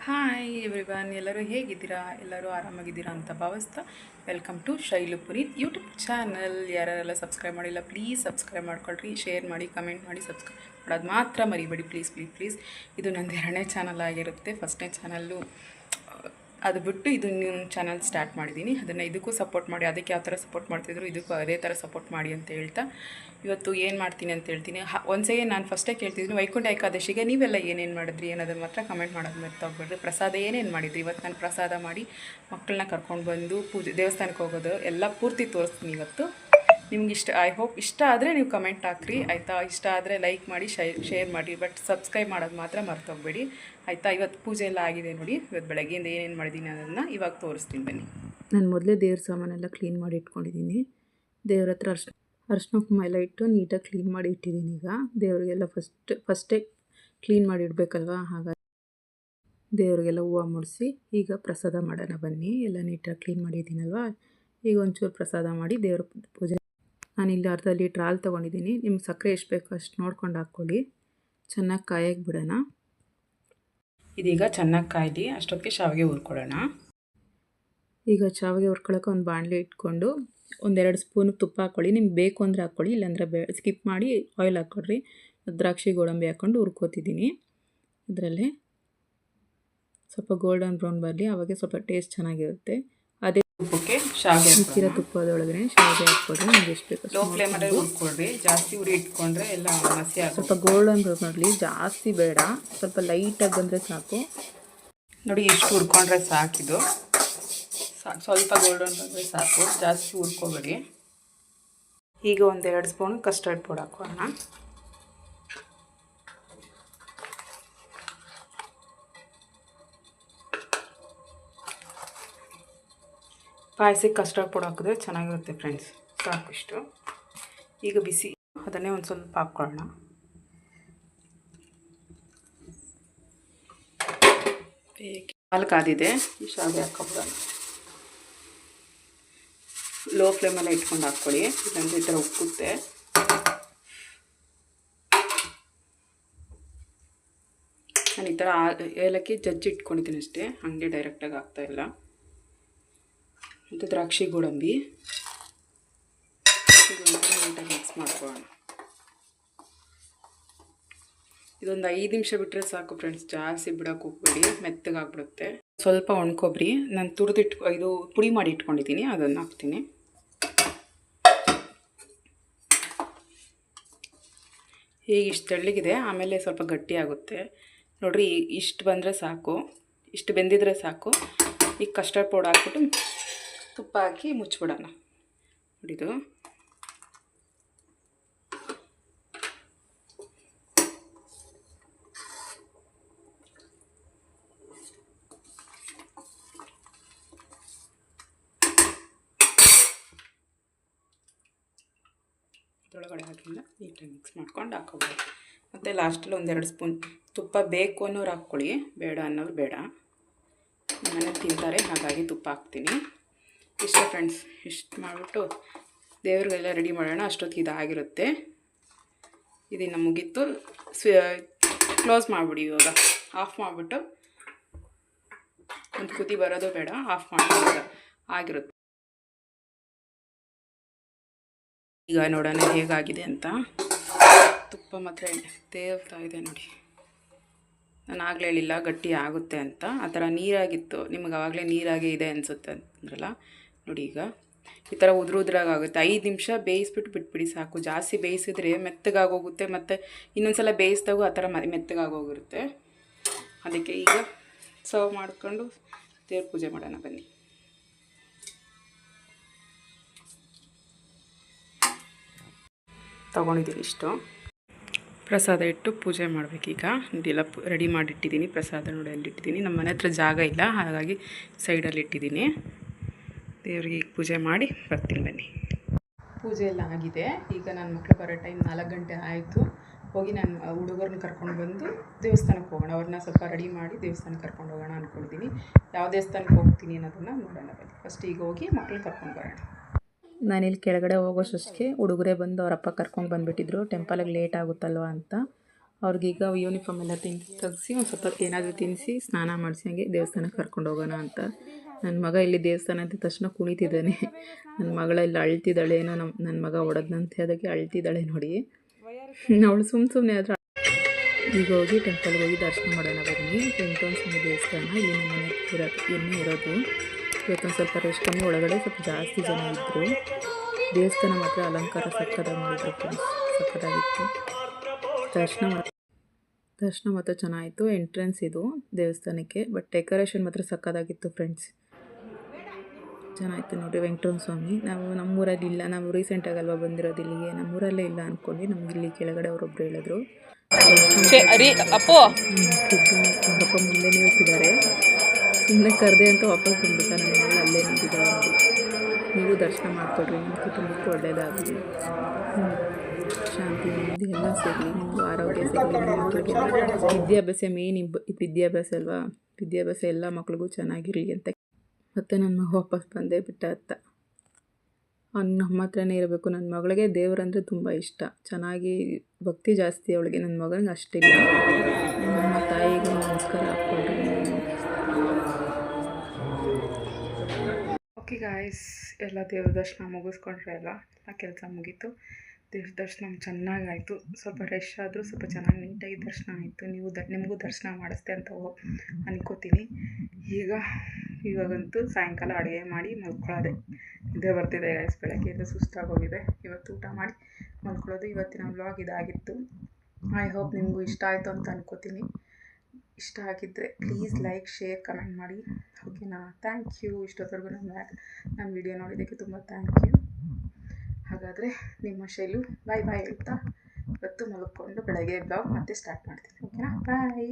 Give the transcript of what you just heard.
Hi everyone, ಎಲ್ಲರೂ ಹೇಗಿದ್ದೀರಾ? ಎಲ್ಲರೂ ಆರಾಮಾಗಿದ್ದೀರಾ ಅಂತ ಭಾವಿಸ್ತಾ welcome to Shailu Puneeth YouTube channel. ಯಾರೆಲ್ಲ ಸಬ್ಸ್ಕ್ರೈಬ್ ಮಾಡಿಲ್ಲ ಪ್ಲೀಸ್ ಸಬ್ಸ್ಕ್ರೈಬ್ ಮಾಡ್ಕೊಳ್ರಿ, ಶೇರ್ ಮಾಡಿ, ಕಮೆಂಟ್ ಮಾಡಿ, ಸಬ್ಸ್ಕ್ರೈಬ್ ಮಾಡೋದು ಮಾತ್ರ ಮರಿಬೇಡಿ ಪ್ಲೀಸ್ ಪ್ಲೀಸ್ ಪ್ಲೀಸ್. ಇದು ನಂದು 2ನೇ ಚಾನಲ್ ಆಗಿರುತ್ತೆ. ಫಸ್ಟ್ನೇ ಚಾನಲ್ಲು ಅದು ಬಿಟ್ಟು ಇದು ನಿಮ್ಮ ಚಾನಲ್ ಸ್ಟಾರ್ಟ್ ಮಾಡಿದ್ದೀನಿ. ಅದನ್ನು ಇದಕ್ಕೂ ಸಪೋರ್ಟ್ ಮಾಡಿ, ಅದಕ್ಕೆ ಯಾವ ಥರ ಸಪೋರ್ಟ್ ಮಾಡ್ತಿದ್ರು ಇದಕ್ಕೂ ಅದೇ ಥರ ಸಪೋರ್ಟ್ ಮಾಡಿ ಅಂತ ಹೇಳ್ತಾ ಇವತ್ತು ಏನು ಮಾಡ್ತೀನಿ ಅಂತ ಹೇಳ್ತೀನಿ. ಒಂದ್ಸೇ ನಾನು ಫಸ್ಟೇ ಕೇಳ್ತಿದ್ದೀನಿ, ವೈಕುಂಠ ಏಕಾದಶಿಗೆ ನೀವೆಲ್ಲ ಏನೇನು ಮಾಡಿದ್ರಿ ಅನ್ನೋದನ್ನು ಮಾತ್ರ ಕಮೆಂಟ್ ಮಾಡೋದು ಮರ್ತೋಗ್ಬಿಡ್ರಿ. ಪ್ರಸಾದ ಏನೇನು ಮಾಡಿದ್ರಿ? ಇವತ್ತು ನಾನು ಪ್ರಸಾದ ಮಾಡಿ ಮಕ್ಕಳನ್ನ ಕರ್ಕೊಂಡು ಬಂದು ದೇವಸ್ಥಾನಕ್ಕೆ ಹೋಗೋದು ಎಲ್ಲ ಪೂರ್ತಿ ತೋರಿಸ್ತೀನಿ ಇವತ್ತು. ನಿಮ್ಗೆ ಇಷ್ಟ, ಐ ಹೋಪ್ ಇಷ್ಟ ಆದರೆ ನೀವು ಕಮೆಂಟ್ ಹಾಕ್ರಿ ಆಯಿತಾ. ಇಷ್ಟ ಆದರೆ ಲೈಕ್ ಮಾಡಿ, ಶೇರ್ ಮಾಡಿ, ಬಟ್ ಸಬ್ಸ್ಕ್ರೈಬ್ ಮಾಡೋದು ಮಾತ್ರ ಮರ್ತೋಗ್ಬೇಡಿ ಆಯಿತಾ. ಇವತ್ತು ಪೂಜೆ ಎಲ್ಲ ಆಗಿದೆ ನೋಡಿ. ಇವತ್ತು ಬೆಳಗ್ಗೆಯಿಂದ ಏನೇನು ಮಾಡಿದ್ದೀನಿ ಅದನ್ನು ಇವಾಗ ತೋರಿಸ್ತೀನಿ ಬನ್ನಿ. ನಾನು ಮೊದಲೇ ದೇವ್ರ ಸಾಮಾನೆಲ್ಲ ಕ್ಲೀನ್ ಮಾಡಿ ಇಟ್ಕೊಂಡಿದ್ದೀನಿ. ದೇವ್ರ ಹತ್ರ ಅರ್ಶಿನ ಕುಂಕುಮ ಎಲ್ಲ ಇಟ್ಟು ನೀಟಾಗಿ ಕ್ಲೀನ್ ಮಾಡಿ ಇಟ್ಟಿದ್ದೀನಿ. ಈಗ ದೇವರಿಗೆಲ್ಲ ಫಸ್ಟೇ ಕ್ಲೀನ್ ಮಾಡಿ ಇಡಬೇಕಲ್ವ, ಹಾಗಾಗಿ ದೇವರಿಗೆಲ್ಲ ಹೂವು ಮುಡಿಸಿ ಈಗ ಪ್ರಸಾದ ಮಾಡೋಣ ಬನ್ನಿ. ಎಲ್ಲ ನೀಟಾಗಿ ಕ್ಲೀನ್ ಮಾಡಿದ್ದೀನಲ್ವ, ಈಗ ಒಂಚೂರು ಪ್ರಸಾದ ಮಾಡಿ ದೇವ್ರ ಪೂಜೆ. ನಾನಿಲ್ಲಿ ಅರ್ಧ ಲೀಟ್ರ್ ಹಾಲು ತೊಗೊಂಡಿದ್ದೀನಿ. ನಿಮ್ಗೆ ಸಕ್ಕರೆ ಎಷ್ಟು ಬೇಕೋ ಅಷ್ಟು ನೋಡ್ಕೊಂಡು ಹಾಕ್ಕೊಳ್ಳಿ. ಚೆನ್ನಾಗಿ ಕಾಯಕ್ಕೆ ಬಿಡೋಣ. ಇದೀಗ ಚೆನ್ನಾಗಿ ಕಾಯ್ದು ಅಷ್ಟೊತ್ತಿಗೆ ಶಾವಿಗೆ ಹುರ್ಕೊಳ್ಳೋಣ. ಈಗ ಶಾವಿಗೆ ಹುರ್ಕೊಳ್ಳೋಕೆ ಒಂದು ಬಾಣಲೆ ಇಟ್ಕೊಂಡು 1-2 ಸ್ಪೂನ್ ತುಪ್ಪ ಹಾಕ್ಕೊಳ್ಳಿ. ನಿಮ್ಗೆ ಬೇಕು ಅಂದರೆ ಹಾಕ್ಕೊಳ್ಳಿ, ಇಲ್ಲಾಂದರೆ ಸ್ಕಿಪ್ ಮಾಡಿ ಆಯಿಲ್ ಹಾಕ್ಕೊಳ್ರಿ. ದ್ರಾಕ್ಷಿ ಗೋಡಂಬಿ ಹಾಕ್ಕೊಂಡು ಹುರ್ಕೋತಿದ್ದೀನಿ. ಇದರಲ್ಲೇ ಸ್ವಲ್ಪ ಗೋಲ್ಡನ್ ಬ್ರೌನ್ ಬರಲಿ, ಆವಾಗ ಸ್ವಲ್ಪ ಟೇಸ್ಟ್ ಚೆನ್ನಾಗಿರುತ್ತೆ. ಅದೇ ತುಪ್ಪಕ್ಕೆ ಶಾವಿಗೆ ಹಾಕ್ತೀರ, ತುಪ್ಪದೊಳಗಡೆ ಶಾವಿಗೆ ಹಾಕ್ಕೊಡ್ರಿ. ನಿಮ್ಗೆ ಎಷ್ಟು ಬೇಕು ಲೋ ಫ್ಲೇಮಲ್ಲಿ ಹುರ್ಕೊಳ್ರಿ. ಜಾಸ್ತಿ ಉರಿ ಇಟ್ಕೊಂಡ್ರೆ ಎಲ್ಲ ಮಸಿ ಆಗುತ್ತೆ. ಸ್ವಲ್ಪ ಗೋಲ್ಡನ್ ಬ್ರೌನ್ ಬರಲಿ, ಜಾಸ್ತಿ ಬೇಡ, ಸ್ವಲ್ಪ ಲೈಟಾಗಿ ಬಂದರೆ ಸಾಕು ನೋಡಿ. ಇಷ್ಟು ಹುರ್ಕೊಂಡ್ರೆ ಸಾಕಿದು, ಸ್ವಲ್ಪ ಗೋಲ್ಡನ್ ಬಂದರೆ ಸಾಕು, ಜಾಸ್ತಿ ಹುರ್ಕೋಬೇಡಿ. ಈಗ 1-2 ಸ್ಪೂನ್ ಕಸ್ಟರ್ಡ್ ಪೌಡರ್ ಹಾಕೋಣ. ಪಾಯಸಕ್ಕೆ ಕಸ್ಟರ್ಡ್ ಪೌಡರ್ ಹಾಕಿದ್ರೆ ಚೆನ್ನಾಗಿರುತ್ತೆ ಫ್ರೆಂಡ್ಸ್. ಸಾಕು ಇಷ್ಟು. ಈಗ ಬಿಸಿ ಅದನ್ನೇ ಒಂದು ಸ್ವಲ್ಪ ಹಾಕ್ಕೊಳ್ಳೋಣ. ಹಾಲು ಕಾದಿದೆ, ಈ ಶಾವಿಗೆ ಹಾಕ್ಕೊಬಿಡೋಣ. ಲೋ ಫ್ಲೇಮಲ್ಲೇ ಇಟ್ಕೊಂಡು ಹಾಕ್ಕೊಳ್ಳಿ, ಇಲ್ಲಾಂದರೆ ಈ ಥರ ಉಕ್ಕುತ್ತೆ. ನಾನು ಈ ಥರ ಏಲಕ್ಕಿ ಜಜ್ಜಿ ಇಟ್ಕೊಂಡಿದ್ದೀನಿ ಅಷ್ಟೇ, ಹಾಗೆ ಡೈರೆಕ್ಟಾಗಿ ಹಾಕ್ತಾಯಿಲ್ಲ. ಮತ್ತು ದ್ರಾಕ್ಷಿ ಗೋಡಂಬಿ ಇದೊಂದು ನೀಟಾಗಿ ಮಿಕ್ಸ್ ಮಾಡ್ಕೊಳ್ಳೋಣ. ಇದೊಂದು 5 ನಿಮಿಷ ಬಿಟ್ಟರೆ ಸಾಕು ಫ್ರೆಂಡ್ಸ್, ಜಾಸ್ತಿ ಬಿಡೋಕೆ ಹೋಗ್ಬೇಡಿ, ಮೆತ್ತಗಾಗ್ಬಿಡುತ್ತೆ. ಸ್ವಲ್ಪ ಒಣಕೊಬ್ಬರಿ ನಾನು ಇದು ಪುಡಿ ಮಾಡಿ ಇಟ್ಕೊಂಡಿದ್ದೀನಿ, ಅದನ್ನು ಹಾಕ್ತೀನಿ. ಈಗ ಇಷ್ಟು ತೆಳ್ಳಗಿದೆ, ಆಮೇಲೆ ಸ್ವಲ್ಪ ಗಟ್ಟಿ ಆಗುತ್ತೆ ನೋಡಿರಿ. ಇಷ್ಟು ಬಂದರೆ ಸಾಕು, ಇಷ್ಟು ಬೆಂದಿದ್ರೆ ಸಾಕು. ಈಗ ಕಸ್ಟರ್ಡ್ ಪೌಡರ್ ಹಾಕ್ಬಿಟ್ಟು ತುಪ್ಪ ಹಾಕಿ ಮುಚ್ಚಿಬಿಡೋಣ. ನೋಡಿದು ಇದರೊಳಗಡೆ ಹಾಕಿಲ್ಲ, ನೀಟಾಗಿ ಮಿಕ್ಸ್ ಮಾಡ್ಕೊಂಡು ಹಾಕೋಬೋದು. ಮತ್ತು ಲಾಸ್ಟಲ್ಲಿ 1-2 ಸ್ಪೂನ್ ತುಪ್ಪ ಬೇಕು ಅನ್ನೋರು ಹಾಕ್ಕೊಳ್ಳಿ, ಬೇಡ ಅನ್ನೋರು ಬೇಡ. ಮನೇಲಿ ತಿಂತಾರೆ ಹಾಗಾಗಿ ತುಪ್ಪ ಹಾಕ್ತೀನಿ. ಇಷ್ಟ ಫ್ರೆಂಡ್ಸ್. ಇಷ್ಟು ಮಾಡಿಬಿಟ್ಟು ದೇವ್ರಿಗೆಲ್ಲ ರೆಡಿ ಮಾಡೋಣ. ಅಷ್ಟೊತ್ತಿಗೆ ಇದಾಗಿರುತ್ತೆ. ಇದನ್ನು ಮುಗೀತು. ಕ್ಲೋಸ್ ಮಾಡಿಬಿಡಿ. ಇವಾಗ ಆಫ್ ಮಾಡಿಬಿಟ್ಟು ಒಂದು ಕುದಿ ಬರೋದು ಬೇಡ, ಆಫ್ ಮಾಡಿಬಿಟ್ಟು ಆಗಿರುತ್ತೆ. ಈಗ ನೋಡೋಣ ಹೇಗಾಗಿದೆ ಅಂತ. ತುಪ್ಪ ಮಾತ್ರ ತೇಲ್ತಾ ಇದೆ ನೋಡಿ. ನಾನು ಆಗಲೇ ಹೇಳಿಲ್ಲ ಗಟ್ಟಿ ಆಗುತ್ತೆ ಅಂತ, ಆ ಥರ ನೀರಾಗಿತ್ತು. ನಿಮಗೆ ಆವಾಗಲೇ ನೀರಾಗೇ ಇದೆ ಅನಿಸುತ್ತೆ ಅಂದ್ರಲ್ಲ ನೋಡಿ. ಈಗ ಈ ಥರ ಉದ್ರಾಗುತ್ತೆ. 5 ನಿಮಿಷ ಬೇಯಿಸ್ಬಿಟ್ಟು ಬಿಟ್ಬಿಡಿ ಸಾಕು. ಜಾಸ್ತಿ ಬೇಯಿಸಿದ್ರೆ ಮೆತ್ತಗಾಗೋಗುತ್ತೆ, ಮತ್ತು ಇನ್ನೊಂದು ಸಲ ಬೇಯಿಸಿದಾಗೂ ಆ ಥರ ಮೆತ್ತಗಾಗೋಗಿರುತ್ತೆ. ಅದಕ್ಕೆ ಈಗ ಸರ್ವ್ ಮಾಡ್ಕೊಂಡು ದೇವ್ರ ಪೂಜೆ ಮಾಡೋಣ ಬನ್ನಿ. ತೊಗೊಂಡಿದ್ದೀನಿ ಇಷ್ಟು. ಪ್ರಸಾದ ಇಟ್ಟು ಪೂಜೆ ಮಾಡಬೇಕೀಗ. ಇದೆಲ್ಲ ರೆಡಿ ಮಾಡಿಟ್ಟಿದ್ದೀನಿ. ಪ್ರಸಾದ ನೋಡಿ ಅಲ್ಲಿಟ್ಟಿದ್ದೀನಿ. ನಮ್ಮ ಮನೆ ಹತ್ರ ಜಾಗ ಇಲ್ಲ, ಹಾಗಾಗಿ ಸೈಡಲ್ಲಿ ಇಟ್ಟಿದ್ದೀನಿ. ದೇವರಿಗೆ ಈಗ ಪೂಜೆ ಮಾಡಿ ಬರ್ತೀನಿ ಬನ್ನಿ. ಪೂಜೆ ಎಲ್ಲ ಆಗಿದೆ. ಈಗ ನನ್ನ ಮಕ್ಕಳು ಬರೋ ಟೈಮ್ 4 ಗಂಟೆ ಆಯಿತು. ಹೋಗಿ ನಾನು ಹುಡುಗರನ್ನ ಕರ್ಕೊಂಡು ಬಂದು ದೇವಸ್ಥಾನಕ್ಕೆ ಹೋಗೋಣ. ಅವ್ರನ್ನ ಸ್ವಲ್ಪ ರೆಡಿ ಮಾಡಿ ದೇವಸ್ಥಾನಕ್ಕೆ ಕರ್ಕೊಂಡು ಹೋಗೋಣ ಅಂದ್ಕೊಳ್ತೀನಿ. ಯಾವ ದೇವಸ್ಥಾನಕ್ಕೆ ಹೋಗ್ತೀನಿ ಅನ್ನೋದನ್ನು ನೋಡೋಣ ಬನ್ನಿ. ಫಸ್ಟ್ ಈಗ ಹೋಗಿ ಮಕ್ಕಳನ್ನ ಕರ್ಕೊಂಡು ಬರೋಣ. ನಾನಿಲ್ಲಿ ಕೆಳಗಡೆ ಹೋಗೋಷ್ಟಕ್ಕೆ ಹುಡುಗರೇ ಬಂದು ಅವರಪ್ಪ ಕರ್ಕೊಂಡು ಬಂದುಬಿಟ್ಟಿದ್ರು. ಟೆಂಪಲಿಗೆ ಲೇಟ್ ಆಗುತ್ತಲ್ವ ಅಂತ ಅವ್ರಿಗೀಗ ಯೂನಿಫಾರ್ಮ್ ಎಲ್ಲ ತೆಗೆಸಿ ಒಂದು ಸ್ವಲ್ಪ ಏನಾದರೂ ತಿನ್ನಿಸಿ ಸ್ನಾನ ಮಾಡಿಸಿ ಹಂಗೆ ದೇವಸ್ಥಾನಕ್ಕೆ ಕರ್ಕೊಂಡು ಹೋಗೋಣ ಅಂತ. ನನ್ನ ಮಗ ಇಲ್ಲಿ ದೇವಸ್ಥಾನ ಅಂದ ತಕ್ಷಣ ಕುಣಿತಿದ್ದಾನೆ. ನನ್ನ ಮಗಳೆಲ್ಲ ಅಳ್ತಿದ್ದಾಳೆ, ಏನೋ ನನ್ನ ಮಗ ಹೊಡೆದ್ನಂತೆ, ಅದಕ್ಕೆ ಅಳ್ತಿದ್ದಾಳೆ ನೋಡಿ. ಅವಳು ಸುಮ್ಮನೆ ಆದ್ರೆ ಈಗ ಹೋಗಿ ಟೆಂಪಲ್ಗೆ ಹೋಗಿ ದರ್ಶನ ಮಾಡೋಣ ಬನ್ನಿ. ವೆಂಕಟೇಶ್ವರ ಸ್ವಾಮಿ ದೇವಸ್ಥಾನ ಇಲ್ಲಿ ನಮ್ಮ ಮನೆ ಇರೋದು. ಇವತ್ತೊಂದು ಸ್ವಲ್ಪ ರೆಸ್ಟ್ ಕಮ್ಮಿ, ಒಳಗಡೆ ಸ್ವಲ್ಪ ಜಾಸ್ತಿ ಜನ ಇದ್ದರು. ದೇವಸ್ಥಾನ ಮಾತ್ರ ಅಲಂಕಾರ ಸಕ್ಕದಾಗಿ ಮಾಡಿದ್ರು ಫ್ರೆಂಡ್ಸ್, ಸಕ್ಕದಾಗಿತ್ತು. ದರ್ಶನ ಮಾತ್ರ ಚೆನ್ನಾಗಿತ್ತು. ಎಂಟ್ರೆನ್ಸ್ ಇದು ದೇವಸ್ಥಾನಕ್ಕೆ, ಬಟ್ ಡೆಕೋರೇಷನ್ ಮಾತ್ರ ಸಕ್ಕದಾಗಿತ್ತು ಫ್ರೆಂಡ್ಸ್, ಚೆನ್ನಾಗಿತ್ತು ನೋಡಿ. ವೆಂಕಟೇಶ್ವರ ಸ್ವಾಮಿ ನಾವು ನಮ್ಮೂರಲ್ಲಿ ಇಲ್ಲ, ನಾವು ರೀಸೆಂಟಾಗಿ ಅಲ್ವಾ ಬಂದಿರೋದು ಇಲ್ಲಿಗೆ, ನಮ್ಮೂರಲ್ಲೇ ಇಲ್ಲ ಅಂದ್ಕೊಂಡು ನಮ್ಗೆ ಇಲ್ಲಿ ಕೆಳಗಡೆ ಅವರೊಬ್ಬರು ಹೇಳಿದ್ರು. ಅವರಪ್ಪ ಮುಂದೆ ನಿಲ್ಸಿದ್ದಾರೆ, ಸುಮ್ಮನೆ ಕರೆದೆ ಅಂತ ವಾಪಸ್ ಬಂದ್ಬಿಟ್ಟ. ನಮ್ಮನೆಲ್ಲ ಅಲ್ಲೇ ನಿಂತಿದ್ದಾರೆ ನೋಡಿ. ನೀವು ದರ್ಶನ ಮಾಡಿಕೊಡ್ರಿ, ನಿಮ್ಮ ಕುಟುಂಬಕ್ಕೆ ಒಳ್ಳೆಯದಾಗಲಿ, ಶಾಂತಿ ನೆಮ್ಮದಿ ಎಲ್ಲ ಸಿಗಲಿ, ನಿಮಗೂ ಆರೋಗ್ಯ ಸಿಗಲಿ, ನಿಮ್ಮ ಮಕ್ಕಳಿಗೆ ವಿದ್ಯಾಭ್ಯಾಸ ಮೇನ್ ವಿದ್ಯಾಭ್ಯಾಸ ಅಲ್ವಾ, ವಿದ್ಯಾಭ್ಯಾಸ ಎಲ್ಲ ಮಕ್ಳಿಗೂ ಚೆನ್ನಾಗಿರಲಿ ಅಂತ. ಮತ್ತು ನನ್ನ ಮಗ ವಾಪಸ್ ಬಂದೇ ಬಿಟ್ಟ ಅತ್ತ. ಅವ್ನು ನಮ್ಮ ಹತ್ರನೇ ಇರಬೇಕು. ನನ್ನ ಮಗಳಿಗೆ ದೇವರಂದರೆ ತುಂಬ ಇಷ್ಟ, ಚೆನ್ನಾಗಿ ಭಕ್ತಿ ಜಾಸ್ತಿ ಅವಳಿಗೆ, ನನ್ನ ಮಗನಿಗೆ ಅಷ್ಟಿಲ್ಲ. ನಮ್ಮ ತಾಯಿಗೆ ನಮಸ್ಕಾರ ಹಾಕ್ಕೊಂಡ್ರಿ. ಓಕೆ ಗಾಯ್ಸ್, ಎಲ್ಲ ದೇವ್ರ ದರ್ಶನ ಮುಗಿಸ್ಕೊಂಡ್ರೆ ಎಲ್ಲ ಕೆಲಸ ಮುಗೀತು. ದೇವ್ರ ದರ್ಶನ ಚೆನ್ನಾಗಾಯಿತು. ಸ್ವಲ್ಪ ರಶ್ ಆದರೂ ಸ್ವಲ್ಪ ಚೆನ್ನಾಗಿ ನೀಟಾಗಿ ದರ್ಶನ ಆಯಿತು. ನಿಮಗೂ ದರ್ಶನ ಮಾಡಿಸ್ದೆ ಅಂತ ಅನ್ಕೋತೀನಿ. ಇವಾಗಂತೂ ಸಾಯಂಕಾಲ ಅಡುಗೆ ಮಾಡಿ ಮಲ್ಕೊಳ್ಳೋದೆ. ನಿದ್ದೆ ಬರ್ತಿದೆ ಗಾಯ್ಸ್, ಬೆಳಗ್ಗೆಯಿಂದ ಸುಸ್ತಾಗೋಗಿದೆ. ಇವತ್ತು ಊಟ ಮಾಡಿ ಮಲ್ಕೊಳ್ಳೋದು. ಇವತ್ತಿನ ವ್ಲಾಗ್ ಇದಾಗಿತ್ತು. ಐ ಹೋಪ್ ನಿಮಗೂ ಇಷ್ಟ ಆಯಿತು ಅಂತ ಅನ್ಕೋತೀನಿ. ಇಷ್ಟ ಆಗಿದ್ದರೆ ಪ್ಲೀಸ್ ಲೈಕ್, ಶೇರ್, ಕಮೆಂಟ್ ಮಾಡಿ. ಓಕೆನಾ? Thank you. ಇಷ್ಟೊತ್ತವರೆಗೂ ನನ್ನ ವಿಡಿಯೋ ನೋಡಿದ್ದಕ್ಕೆ ತುಂಬ ಥ್ಯಾಂಕ್ ಯು. ಹಾಗಾದರೆ ನಿಮ್ಮ ಶೈಲು ಬಾಯ್ ಹೇಳ್ತಾ ಇವತ್ತು ಮಲ್ಕೊಂಡು ಬೆಳಗ್ಗೆ ಬ್ಲಾಗ್ ಮತ್ತೆ ಸ್ಟಾರ್ಟ್ ಮಾಡ್ತೀನಿ. ಓಕೆನಾ? ಬಾಯ್.